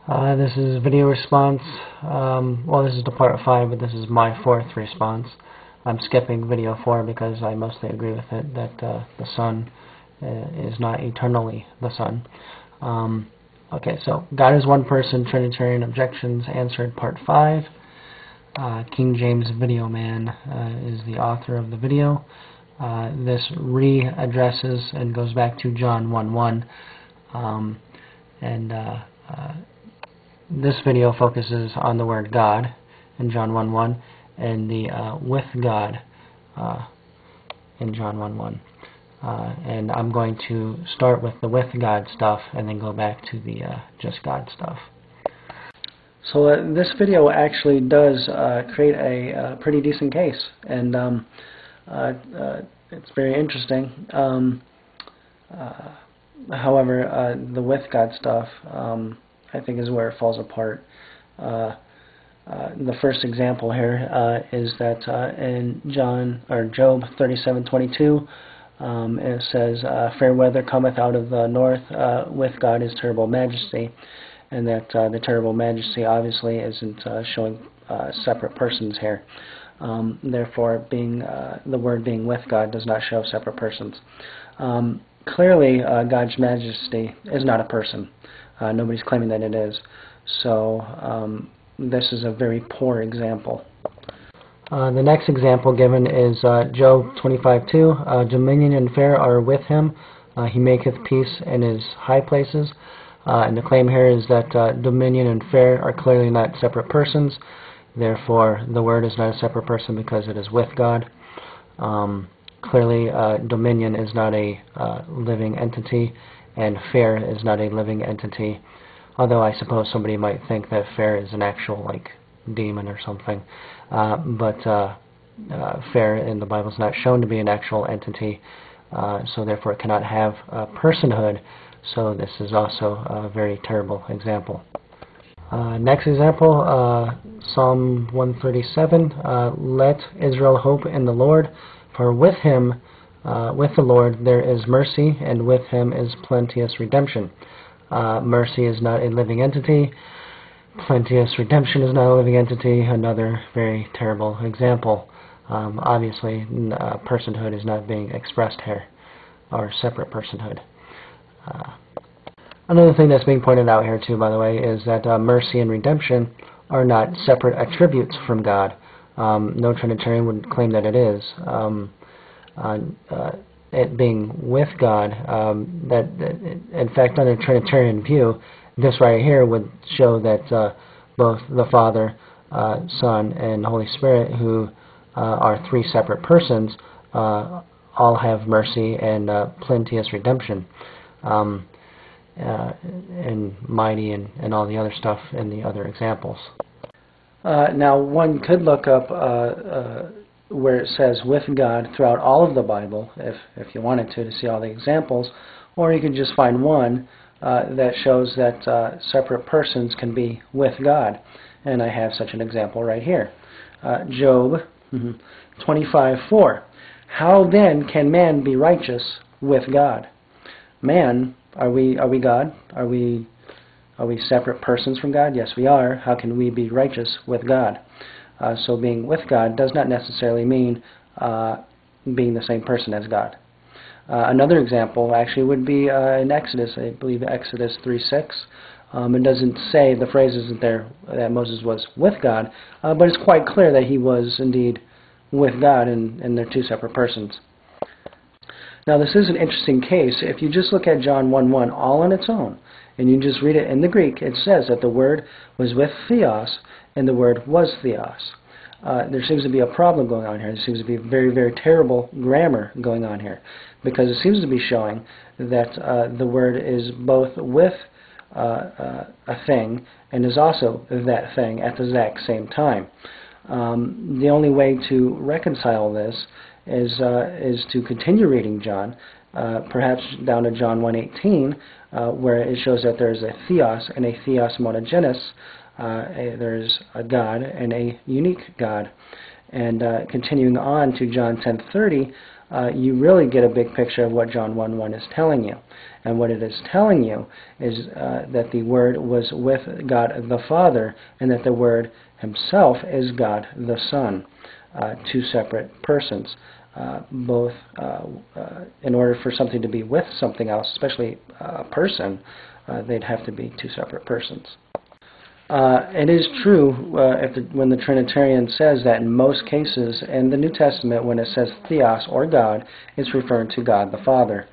This is video response. Well, this is the part 5, but this is my 4th response. I'm skipping video 4 because I mostly agree with it that the Son is not eternally the Son. Okay, so God is one person, Trinitarian Objections answered, part 5. KingJamesVideoMan is the author of the video. This re-addresses and goes back to John 1:1, this video focuses on the word God in John 1:1 and the with God in John 1:1. And I'm going to start with the with God stuff and then go back to the just God stuff. So this video actually does create a pretty decent case, and it's very interesting. However, the with God stuff I think is where it falls apart. The first example here is that in Job 37:22, it says, "Fair weather cometh out of the north, with God is terrible majesty," and that the terrible majesty obviously isn't showing separate persons here. Therefore, the word being with God does not show separate persons. Clearly, God's majesty is not a person. Nobody's claiming that it is. So this is a very poor example. The next example given is Job 25:2. Dominion and fair are with him. He maketh peace in his high places. And the claim here is that dominion and fair are clearly not separate persons. Therefore, the word is not a separate person because it is with God. Clearly, dominion is not a living entity, and fair is not a living entity. Although I suppose somebody might think that fair is an actual, like, demon or something. But fair in the Bible is not shown to be an actual entity, so therefore it cannot have personhood. So this is also a very terrible example. Next example, Psalm 137. Let Israel hope in the Lord, for with him, with the Lord there is mercy, and with him is plenteous redemption. Mercy is not a living entity. Plenteous redemption is not a living entity. Another very terrible example. Obviously, personhood is not being expressed here, or separate personhood. Another thing that's being pointed out here too, by the way, is that mercy and redemption are not separate attributes from God. No Trinitarian would claim that it is. It being with God, in fact, under Trinitarian view, this right here would show that both the Father, Son, and Holy Spirit, who are three separate persons, all have mercy and plenteous redemption, and mighty and all the other stuff in the other examples. Now, one could look up where it says with God throughout all of the Bible, if you wanted to see all the examples, or you could just find one that shows that separate persons can be with God. And I have such an example right here. Job 25:4. How then can man be righteous with God? Man, are we God? Are we separate persons from God? Yes, we are. How can we be righteous with God? So being with God does not necessarily mean being the same person as God. Another example actually would be in Exodus. I believe Exodus 3:6. It doesn't say, the phrase isn't there that Moses was with God, but it's quite clear that he was indeed with God, and they're two separate persons. Now this is an interesting case. If you just look at John 1:1 all on its own, and you just read it in the Greek, it says that the Word was with Theos, and the Word was Theos. There seems to be a problem going on here. There seems to be very, very terrible grammar going on here, because it seems to be showing that the Word is both with a thing and is also that thing at the exact same time. The only way to reconcile this is to continue reading John, perhaps down to John 1:18, where it shows that there is a theos and a theos monogenes. There's a God and a unique God. And continuing on to John 10:30, you really get a big picture of what John 1:1 is telling you. And what it is telling you is that the Word was with God the Father, and that the Word himself is God the Son, two separate persons. Both, in order for something to be with something else, especially a person, they'd have to be two separate persons. It is true when the Trinitarian says that in most cases in the New Testament, when it says theos or God, it's referring to God the Father.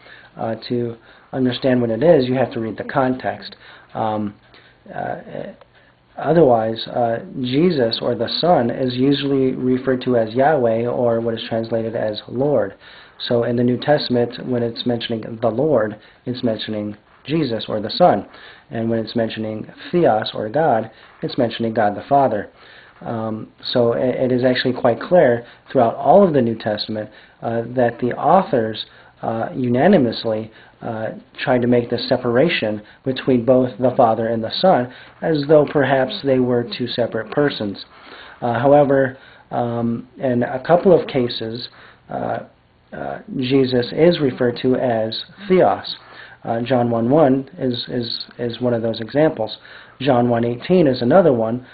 To understand what it is, you have to read the context. Otherwise, Jesus or the Son is usually referred to as Yahweh, or what is translated as Lord. So in the New Testament, when it's mentioning the Lord, it's mentioning Jesus or the Son. And when it's mentioning theos or God, it's mentioning God the Father. So it is actually quite clear throughout all of the New Testament that the authors unanimously tried to make the separation between both the Father and the Son, as though perhaps they were two separate persons. However, in a couple of cases, Jesus is referred to as theos. John 1:1 is one of those examples. John 1:18 is another one.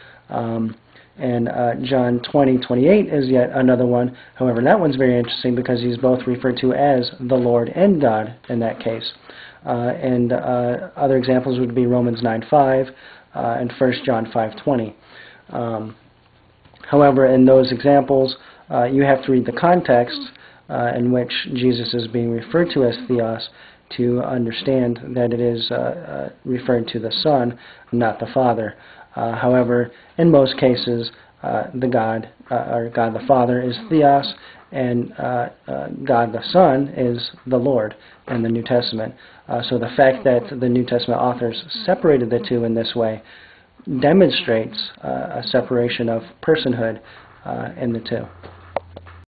And John 20:28 is yet another one. However, that one's very interesting because he's both referred to as the Lord and God in that case. And other examples would be Romans 9:5 and 1 John 5:20. However, in those examples, you have to read the context in which Jesus is being referred to as theos to understand that it is referring to the Son, not the Father. However, in most cases, the God the Father is theos, and God the Son is the Lord in the New Testament. So the fact that the New Testament authors separated the two in this way demonstrates a separation of personhood in the two.